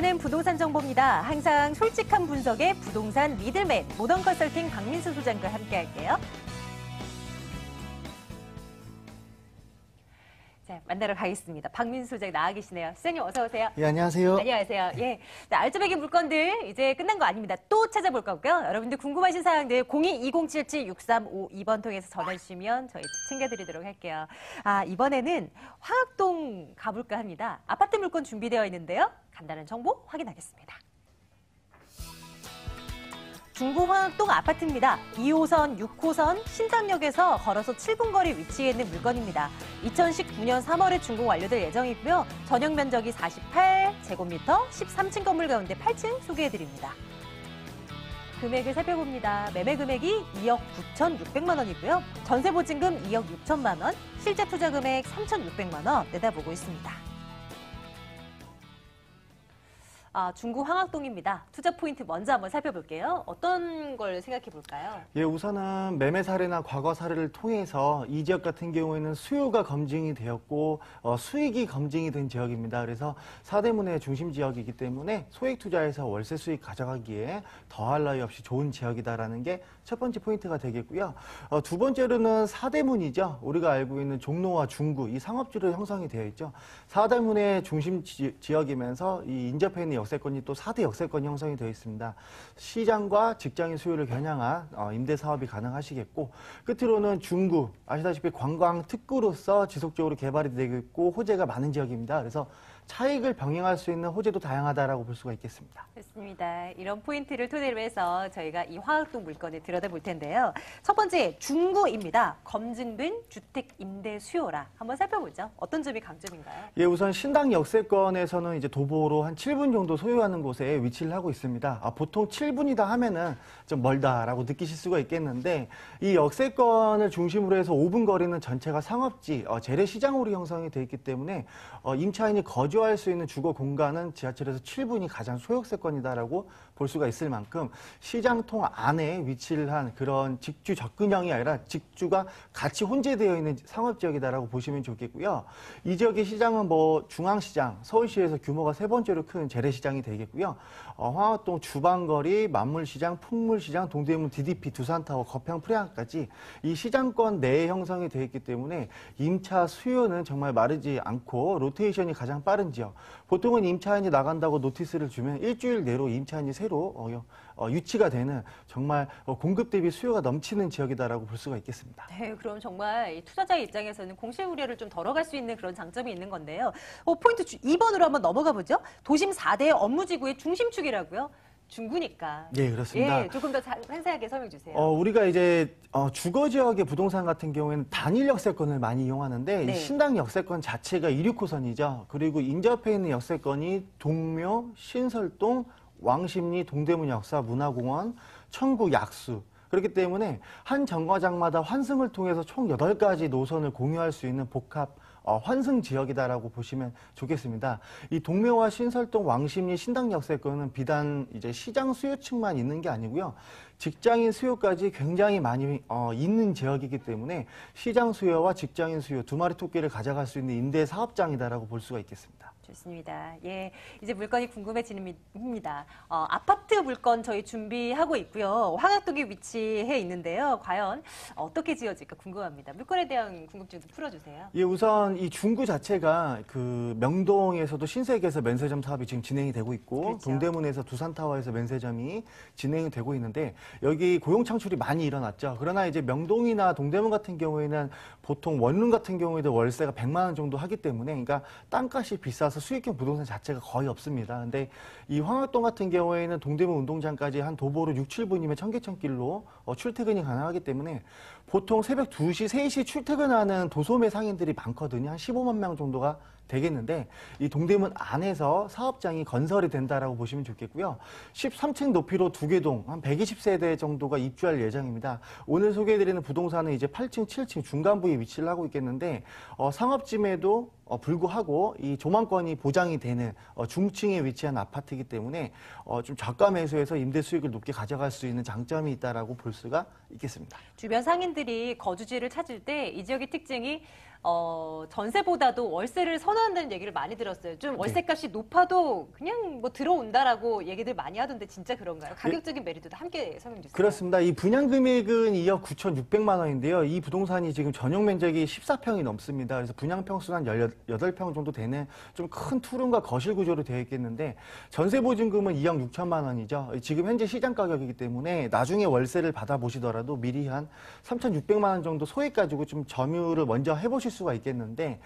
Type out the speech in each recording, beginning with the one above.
이번에는 부동산 정보입니다. 항상 솔직한 분석의 부동산 미들맨 모던 컨설팅 박민수 소장과 함께할게요. 자, 만나러 가겠습니다. 박민수 소장 나와 계시네요. 소장님 어서 오세요. 예, 안녕하세요. 안녕하세요. 예, 알짜배기 물건들 이제 끝난 거 아닙니다. 또 찾아볼 거고요. 여러분들 궁금하신 사항들 02-2077-6352번 통해서 전화 주시면 저희 챙겨드리도록 할게요. 이번에는 화학동 가볼까 합니다. 아파트 물건 준비되어 있는데요. 간단한 정보 확인하겠습니다. 중구화학동 아파트입니다. 2호선, 6호선, 신당역에서 걸어서 7분 거리 위치해 있는 물건입니다. 2019년 3월에 준공 완료될 예정이고요. 전용 면적이 48제곱미터, 13층 건물 가운데 8층 소개해드립니다. 금액을 살펴봅니다. 매매 금액이 2억 9,600만 원이고요. 전세 보증금 2억 6천만 원, 실제 투자 금액 3,600만 원 내다보고 있습니다. 중구 황학동입니다. 투자 포인트 먼저 한번 살펴볼게요. 어떤 걸 생각해 볼까요? 예, 우선은 매매 사례나 과거 사례를 통해서 이 지역 같은 경우에는 수요가 검증이 되었고 수익이 검증이 된 지역입니다. 그래서 사대문의 중심 지역이기 때문에 소액 투자에서 월세 수익 가져가기에 더할 나위 없이 좋은 지역이다라는 게 첫 번째 포인트가 되겠고요. 두 번째로는 사대문이죠. 우리가 알고 있는 종로와 중구 이 상업지로 형성이 되어 있죠. 사대문의 중심 지역이면서 이 인접해 있는 역세권이 또 4대 역세권이 형성이 되어 있습니다. 시장과 직장인 수요를 겨냥한 임대 사업이 가능하시겠고, 끝으로는 중구, 아시다시피 관광 특구로서 지속적으로 개발이 되고 있고 호재가 많은 지역입니다. 그래서 차익을 병행할 수 있는 호재도 다양하다라고 볼 수가 있겠습니다. 그렇습니다. 이런 포인트를 토대로 해서 저희가 이 화학동 물건을 들여다볼 텐데요. 첫 번째, 중구입니다. 검증된 주택 임대 수요라 한번 살펴보죠. 어떤 점이 강점인가요? 예, 우선 신당 역세권에서는 이제 도보로 한 7분 정도 소요하는 곳에 위치를 하고 있습니다. 보통 7분이다 하면은 좀 멀다라고 느끼실 수가 있겠는데, 이 역세권을 중심으로 해서 5분 거리는 전체가 상업지, 재래시장으로 형성이 되어 있기 때문에 임차인이 거주할 수 있는 주거 공간은 지하철에서 7분이 가장 소역세권이다라고 볼 수가 있을 만큼 시장통 안에 위치를 한 그런 직주 접근형이 아니라 직주가 같이 혼재되어 있는 상업지역이다라고 보시면 좋겠고요. 이 지역의 시장은 중앙시장, 서울시에서 규모가 세 번째로 큰 재래시장이 되겠고요. 황학동 주방거리, 만물시장, 풍물시장, 동대문 DDP, 두산타워, 거평 프레안까지 이 시장권 내에 형성이 되어 있기 때문에 임차 수요는 정말 마르지 않고 로테이션이 가장 빠른 지역. 보통은 임차인이 나간다고 노티스를 주면 일주일 내로 임차인이 새로 유치가 되는 정말 공급 대비 수요가 넘치는 지역이다라고 볼 수가 있겠습니다. 네, 그럼 정말 이 투자자의 입장에서는 공실 우려를 좀 덜어갈 수 있는 그런 장점이 있는 건데요. 포인트 2번으로 한번 넘어가 보죠. 도심 4대 업무지구의 중심축이라고요. 중구니까. 예, 그렇습니다. 예, 조금 더 상세하게 설명 주세요. 우리가 이제 주거 지역의 부동산 같은 경우에는 단일 역세권을 많이 이용하는데, 네. 이 신당 역세권 자체가 269선이죠. 그리고 인접해 있는 역세권이 동묘, 신설동, 왕십리, 동대문 역사, 문화공원, 천구, 약수. 그렇기 때문에 한 정거장마다 환승을 통해서 총 8가지 노선을 공유할 수 있는 복합 환승 지역이다라고 보시면 좋겠습니다. 이 동묘와 신설동, 왕십리, 신당 역세권은 비단 이제 시장 수요층만 있는 게 아니고요. 직장인 수요까지 굉장히 많이 있는 지역이기 때문에 시장 수요와 직장인 수요 두 마리 토끼를 가져갈 수 있는 임대 사업장이다라고 볼 수가 있겠습니다. 좋습니다. 예, 이제 물건이 궁금해집니다. 아파트 물건 저희 준비하고 있고요. 황학동에 위치해 있는데요. 과연 어떻게 지어질까 궁금합니다. 물건에 대한 궁금증도 풀어주세요. 예, 우선 이 중구 자체가 그 명동에서도 신세계에서 면세점 사업이 지금 진행이 되고 있고, 그렇죠. 동대문에서 두산타워에서 면세점이 진행이 되고 있는데, 여기 고용 창출이 많이 일어났죠. 그러나 이제 명동이나 동대문 같은 경우에는 보통 원룸 같은 경우에도 월세가 100만 원 정도 하기 때문에, 그러니까 땅값이 비싸서 수익형 부동산 자체가 거의 없습니다. 근데 이 황학동 같은 경우에는 동대문 운동장까지 한 도보로 6, 7분이면 청계천길로 출퇴근이 가능하기 때문에 보통 새벽 2시, 3시 출퇴근하는 도소매 상인들이 많거든요. 한 15만 명 정도가 되겠는데, 이 동대문 안에서 사업장이 건설이 된다라고 보시면 좋겠고요. 13층 높이로 2개 동, 한 120세대 정도가 입주할 예정입니다. 오늘 소개해드리는 부동산은 이제 8층, 7층 중간 부위에 위치를 하고 있겠는데, 상업지임에도 불구하고 이 조망권이 보장이 되는 중층에 위치한 아파트이기 때문에 좀 저가 매수해서 임대 수익을 높게 가져갈 수 있는 장점이 있다라고 볼 수가 있겠습니다. 주변 상인들이 거주지를 찾을 때 이 지역의 특징이 전세보다도 월세를 선호한다는 얘기를 많이 들었어요. 좀 월세값이 높아도 그냥 뭐 들어온다라고 얘기들 많이 하던데 진짜 그런가요? 가격적인 메리트도 함께 설명 주세요. 그렇습니다. 이 분양 금액은 2억 9,600만 원인데요. 이 부동산이 지금 전용 면적이 14평이 넘습니다. 그래서 분양 평수는 한 18평 정도 되는 좀 큰 투룸과 거실 구조로 되어 있겠는데 전세 보증금은 2억 6천만 원이죠. 지금 현재 시장 가격이기 때문에 나중에 월세를 받아보시더라도 미리 한 3,600만 원 정도 소액 가지고 좀 점유를 먼저 해보실 수가 있겠는데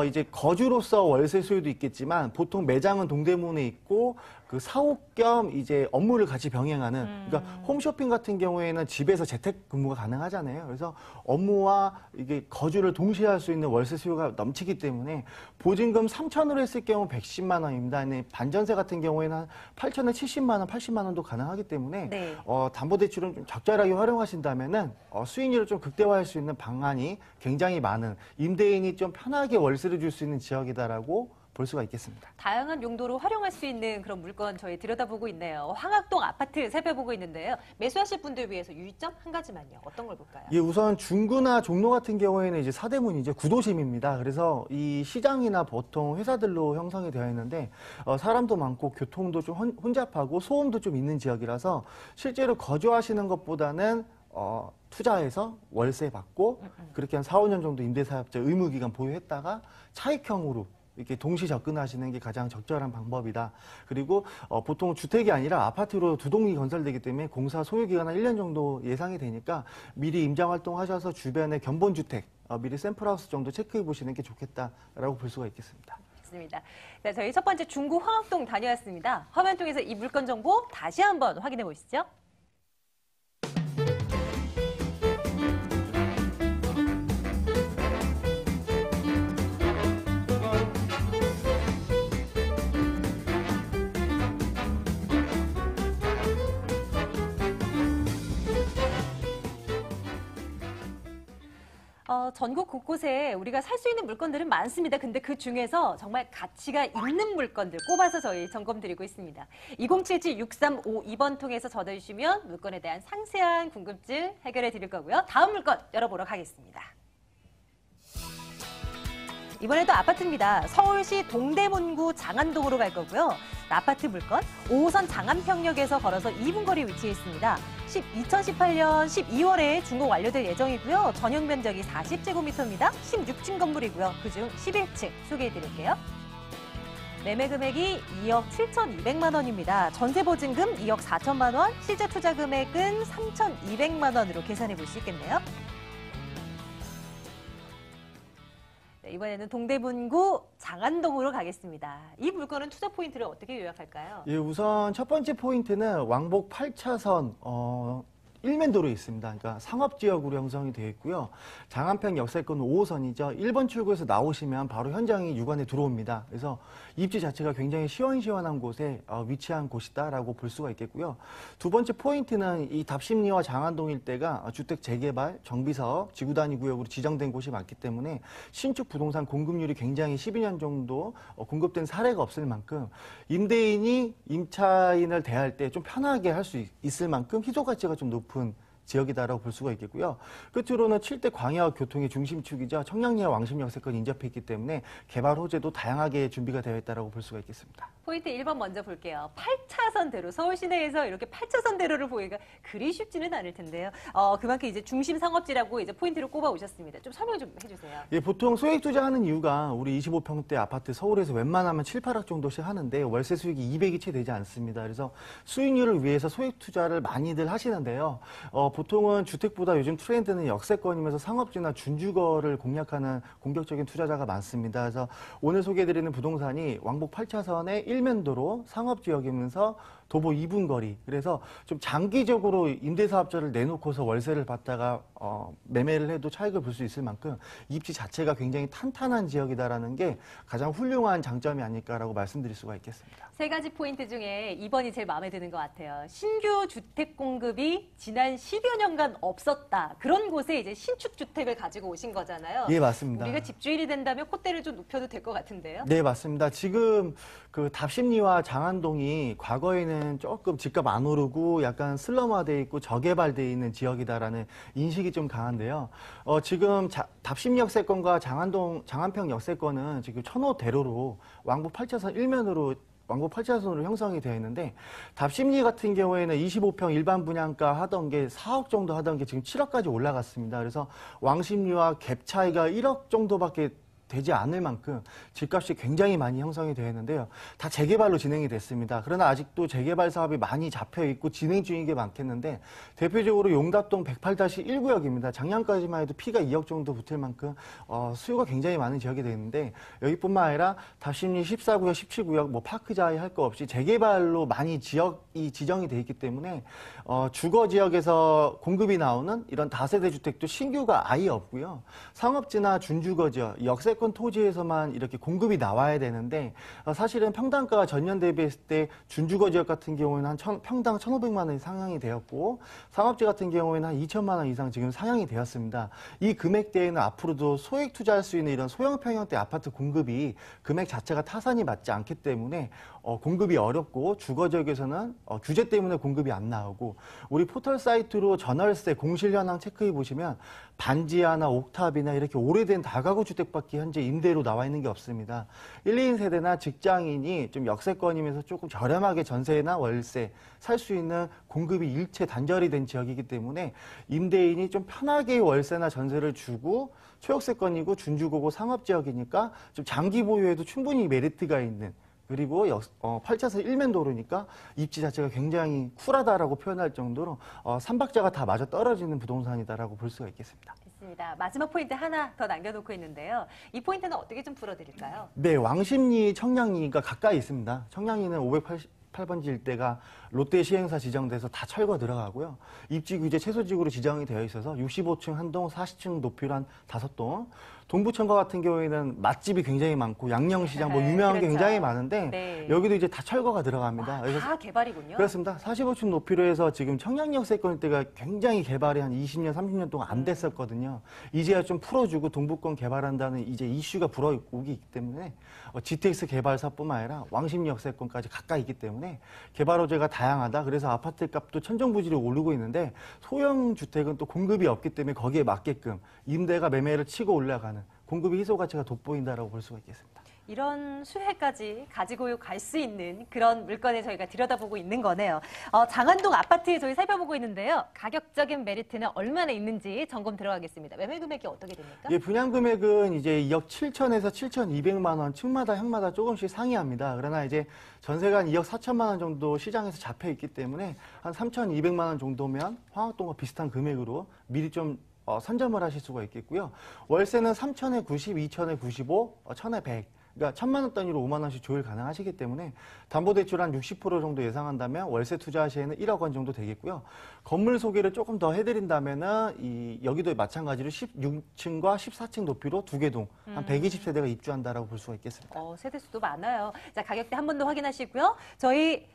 이제 거주로서 월세 수요도 있겠지만 보통 매장은 동대문에 있고 그 사옥 겸 이제 업무를 같이 병행하는 그러니까 홈쇼핑 같은 경우에는 집에서 재택 근무가 가능하잖아요. 그래서 업무와 이게 거주를 동시에 할 수 있는 월세 수요가 넘치기 때문에 보증금 3천으로 했을 경우 110만 원입니다. 반전세 같은 경우에는 한 8천에 70만 원, 80만 원도 가능하기 때문에 네. 담보대출은 좀 적절하게 활용하신다면은 수익률을 좀 극대화할 수 있는 방안이 굉장히 많은 임대인이 좀 편하게 월세를 줄 수 있는 지역이다라고 볼 수가 있겠습니다. 다양한 용도로 활용할 수 있는 그런 물건 저희 들여다보고 있네요. 황학동 아파트 살펴보고 있는데요. 매수하실 분들 위해서 유의점 한 가지만요. 어떤 걸 볼까요? 예, 우선 중구나 종로 같은 경우에는 이제 사대문이죠. 구도심입니다. 그래서 이 시장이나 보통 회사들로 형성이 되어 있는데 사람도 많고 교통도 좀 혼잡하고 소음도 좀 있는 지역이라서 실제로 거주하시는 것보다는 투자해서 월세 받고 그렇게 한 4, 5년 정도 임대사업자 의무기간 보유했다가 차익형으로 이렇게 동시 접근하시는 게 가장 적절한 방법이다. 그리고 보통 주택이 아니라 아파트로 두 동이 건설되기 때문에 공사 소요 기간은 1년 정도 예상이 되니까 미리 임장 활동하셔서 주변에 견본주택 미리 샘플하우스 정도 체크해 보시는 게 좋겠다라고 볼 수가 있겠습니다. 맞습니다. 자, 저희 첫 번째 중구 황학동 다녀왔습니다. 화면 통해서 이 물건 정보 다시 한번 확인해 보시죠. 전국 곳곳에 우리가 살 수 있는 물건들은 많습니다. 근데 그 중에서 정말 가치가 있는 물건들 꼽아서 저희 점검 드리고 있습니다. 2077-6352번 통해서 전화주시면 물건에 대한 상세한 궁금증 해결해 드릴 거고요. 다음 물건 열어보러 가겠습니다. 이번에도 아파트입니다. 서울시 동대문구 장안동으로 갈 거고요. 아파트 물건 5호선 장안평역에서 걸어서 2분 거리 위치해 있습니다. 2018년 12월에 준공 완료될 예정이고요. 전용 면적이 40제곱미터입니다. 16층 건물이고요. 그중 11층 소개해 드릴게요. 매매 금액이 2억 7,200만 원입니다. 전세 보증금 2억 4천만 원, 실제 투자 금액은 3,200만 원으로 계산해 볼 수 있겠네요. 이번에는 동대문구 장안동으로 가겠습니다. 이 물건은 투자 포인트를 어떻게 요약할까요? 예, 우선 첫 번째 포인트는 왕복 8차선 일면도로에 있습니다. 그러니까 상업지역으로 형성이 되어 있고요. 장안평 역세권 5호선이죠. 1번 출구에서 나오시면 바로 현장이 육안에 들어옵니다. 그래서 입지 자체가 굉장히 시원시원한 곳에 위치한 곳이다라고 볼 수가 있겠고요. 두 번째 포인트는 이 답심리와 장안동 일대가 주택 재개발, 정비사업, 지구단위 구역으로 지정된 곳이 많기 때문에 신축 부동산 공급률이 굉장히 12년 정도 공급된 사례가 없을 만큼 임대인이 임차인을 대할 때 좀 편하게 할 수 있을 만큼 희소 가치가 좀 높은 지역이다라고 볼 수가 있겠고요. 끝으로는 7대 광역 교통의 중심축이죠. 청량리와 왕십역세권이 인접해 있기 때문에 개발 호재도 다양하게 준비가 되어 있다라고 볼 수가 있겠습니다. 포인트 1번 먼저 볼게요. 8차선대로, 서울 시내에서 이렇게 8차선대로를 보기가 그리 쉽지는 않을 텐데요. 그만큼 이제 중심 상업지라고 이제 포인트를 꼽아 오셨습니다. 좀 설명 좀 해주세요. 예, 보통 소액 투자하는 이유가 우리 25평대 아파트 서울에서 웬만하면 7, 8억 정도씩 하는데 월세 수익이 200이 채 되지 않습니다. 그래서 수익률을 위해서 소액 투자를 많이들 하시는데요. 보통은 주택보다 요즘 트렌드는 역세권이면서 상업지나 준주거를 공략하는 공격적인 투자자가 많습니다. 그래서 오늘 소개해드리는 부동산이 왕복 8차선의 일면도로 상업지역이면서 도보 2분 거리. 그래서 좀 장기적으로 임대사업자를 내놓고서 월세를 받다가 매매를 해도 차익을 볼 수 있을 만큼 입지 자체가 굉장히 탄탄한 지역이다라는 게 가장 훌륭한 장점이 아닐까라고 말씀드릴 수가 있겠습니다. 세 가지 포인트 중에 2번이 제일 마음에 드는 것 같아요. 신규 주택 공급이 지난 10여 년간 없었다. 그런 곳에 이제 신축 주택을 가지고 오신 거잖아요. 예, 맞습니다. 우리가 집주인이 된다면 콧대를 좀 높여도 될 것 같은데요. 네, 맞습니다. 지금 그 답심리와 장안동이 과거에는 지역에는 조금 집값 안 오르고 약간 슬럼화돼 있고 저개발돼 있는 지역이다라는 인식이 좀 강한데요. 지금 답심 역세권과 장안평 역세권은 지금 천호대로로 왕복 8차선 일면으로 왕복 8차선으로 형성이 되어 있는데 답심리 같은 경우에는 25평 일반 분양가 하던 게 4억 정도 하던 게 지금 7억까지 올라갔습니다. 그래서 왕십리와 갭 차이가 1억 정도밖에 되지 않을 만큼 집값이 굉장히 많이 형성이 되어 있는데요. 다 재개발로 진행이 됐습니다. 그러나 아직도 재개발 사업이 많이 잡혀 있고 진행 중인 게 많겠는데 대표적으로 용답동 108-1구역입니다. 작년까지만 해도 피가 2억 정도 붙을 만큼 수요가 굉장히 많은 지역이 되는데 여기뿐만 아니라 답심리 14구역, 17구역 뭐 파크자이 할 거 없이 재개발로 많이 지역이 지정이 돼 있기 때문에 주거 지역에서 공급이 나오는 이런 다세대 주택도 신규가 아예 없고요. 상업지나 준주거 지역, 역세 권 토지에서만 이렇게 공급이 나와야 되는데 사실은 평당가가 전년 대비했을 때 준주거 지역 같은 경우에는 한 평당 1,500만 원이 상향이 되었고 상업지 같은 경우에는 한 2천만 원 이상 지금 상향이 되었습니다. 이 금액대에는 앞으로도 소액 투자할 수 있는 이런 소형 평형대 아파트 공급이 금액 자체가 타산이 맞지 않기 때문에 공급이 어렵고 주거 지역에서는 규제 때문에 공급이 안 나오고 우리 포털 사이트로 전월세 공실 현황 체크해 보시면 반지하나 옥탑이나 이렇게 오래된 다가구 주택밖에 현재 임대로 나와 있는 게 없습니다. 1, 2인 세대나 직장인이 좀 역세권이면서 조금 저렴하게 전세나 월세 살 수 있는 공급이 일체 단절이 된 지역이기 때문에 임대인이 좀 편하게 월세나 전세를 주고 초역세권이고 준주거고 상업지역이니까 좀 장기 보유에도 충분히 메리트가 있는 그리고 8차선 일면도로니까 입지 자체가 굉장히 쿨하다라고 표현할 정도로 3박자가 다 맞아 떨어지는 부동산이다라고 볼 수가 있겠습니다. 좋습니다. 마지막 포인트 하나 더 남겨놓고 있는데요. 이 포인트는 어떻게 좀 풀어드릴까요? 네, 왕십리, 청량리가 가까이 있습니다. 청량리는 588번지 일대가 롯데 시행사 지정돼서 다 철거 들어가고요. 입지 규제 최소지구로 지정이 되어 있어서 65층 한 동, 40층 높이로 한 5동. 동부천과 같은 경우에는 맛집이 굉장히 많고 양념시장 뭐 유명한 게 그렇죠. 굉장히 많은데 네. 여기도 이제 다 철거가 들어갑니다. 그래서 다 개발이군요. 그렇습니다. 45층 높이로 해서 지금 청량역 세권 때가 굉장히 개발이 한 20년, 30년 동안 안 됐었거든요. 이제야 좀 풀어주고 동부권 개발한다는 이제 이슈가 불어오기 있기 때문에 GTX 개발사뿐만 아니라 왕십리역 세권까지 가까이 있기 때문에 개발 호재가 다양하다. 그래서 아파트 값도 천정부지로 오르고 있는데 소형 주택은 또 공급이 없기 때문에 거기에 맞게끔 임대가 매매를 치고 올라가는 공급의 희소 가치가 돋보인다라고 볼 수가 있겠습니다. 이런 수혜까지 가지고 갈 수 있는 그런 물건에 저희가 들여다보고 있는 거네요. 장안동 아파트 저희 살펴보고 있는데요. 가격적인 메리트는 얼마나 있는지 점검 들어가겠습니다. 매매 금액이 어떻게 됩니까? 예, 분양 금액은 이제 2억 7천에서 7,200만 원, 층마다 향마다 조금씩 상이합니다. 그러나 이제 전세가 한 2억 4천만 원 정도 시장에서 잡혀 있기 때문에 한 3,200만 원 정도면 황학동과 비슷한 금액으로 미리 좀 선점을 하실 수가 있겠고요. 월세는 3천에 90, 2천에 95, 1천에 100. 그러니까 1,000만 원 단위로 5만 원씩 조율 가능하시기 때문에 담보대출 한 60% 정도 예상한다면 월세 투자 시에는 1억 원 정도 되겠고요. 건물 소개를 조금 더 해드린다면은 여기도 마찬가지로 16층과 14층 높이로 2개 동, 한 120세대가 입주한다라고 볼 수가 있겠습니다. 세대수도 많아요. 자, 가격대 한 번 더 확인하시고요. 저희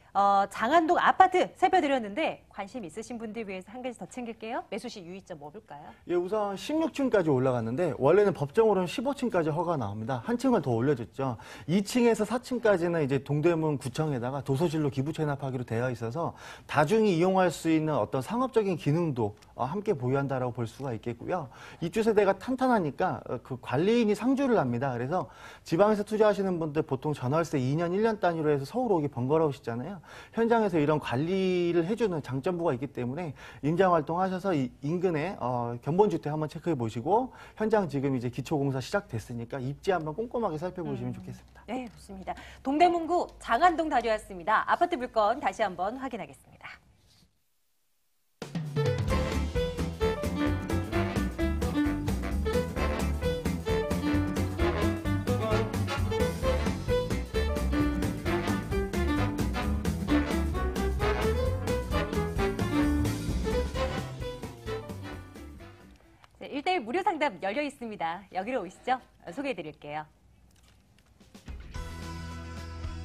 장안동 아파트 살펴드렸는데 관심 있으신 분들 위해서 한 가지 더 챙길게요. 매수시 유의점 뭐 볼까요? 예, 우선 16층까지 올라갔는데 원래는 법정으로는 15층까지 허가 나옵니다. 한 층을 더 올려줬죠. 2층에서 4층까지는 이제 동대문 구청에다가 도서실로 기부 체납하기로 되어 있어서 다중이 이용할 수 있는 어떤 상업적인 기능도 함께 보유한다라고 볼 수가 있겠고요. 입주 세대가 탄탄하니까 그 관리인이 상주를 합니다. 그래서 지방에서 투자하시는 분들 보통 전월세 2년, 1년 단위로 해서 서울 오기 번거로우시잖아요. 현장에서 이런 관리를 해주는 장점부가 있기 때문에 임장 활동하셔서 이 인근에 견본주택 한번 체크해 보시고 현장 지금 이제 기초공사 시작됐으니까 입지 한번 꼼꼼하게 살펴보시면 좋겠습니다. 네, 좋습니다. 동대문구 장안동 다녀왔습니다. 아파트 물건 다시 한번 확인하겠습니다. 네, 1대1 무료 상담 열려 있습니다. 여기로 오시죠. 소개해 드릴게요.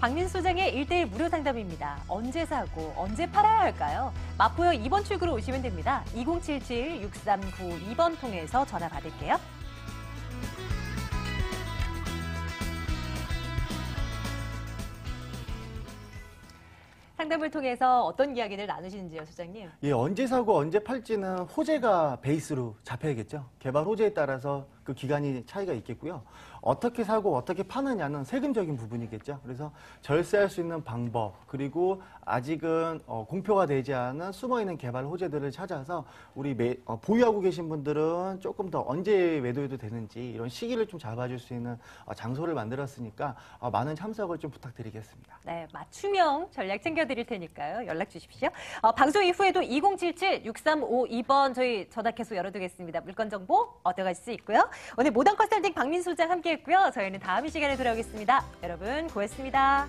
박민수 소장의 1대1 무료 상담입니다. 언제 사고, 언제 팔아야 할까요? 마포역 2번 출구로 오시면 됩니다. 2077-6392번 통해서 전화 받을게요. 상담 상담을 통해서 어떤 이야기를 나누시는지요, 소장님? 예, 언제 사고 언제 팔지는 호재가 베이스로 잡혀야겠죠. 개발 호재에 따라서 그 기간이 차이가 있겠고요. 어떻게 사고 어떻게 파느냐는 세금적인 부분이겠죠. 그래서 절세할 수 있는 방법, 그리고 아직은 공표가 되지 않은 숨어있는 개발 호재들을 찾아서 우리 보유하고 계신 분들은 조금 더 언제 매도해도 되는지 이런 시기를 좀 잡아줄 수 있는 장소를 만들었으니까 많은 참석을 좀 부탁드리겠습니다. 네, 맞춤형 전략 챙겨드릴 테니까요. 연락 주십시오. 방송 이후에도 2077-6352번 저희 전화캐소 열어두겠습니다. 물건 정보 얻어갈 수 있고요. 오늘 모던 컨설팅 박민수 소장 함께했고요. 저희는 다음 시간에 돌아오겠습니다. 여러분 고맙습니다.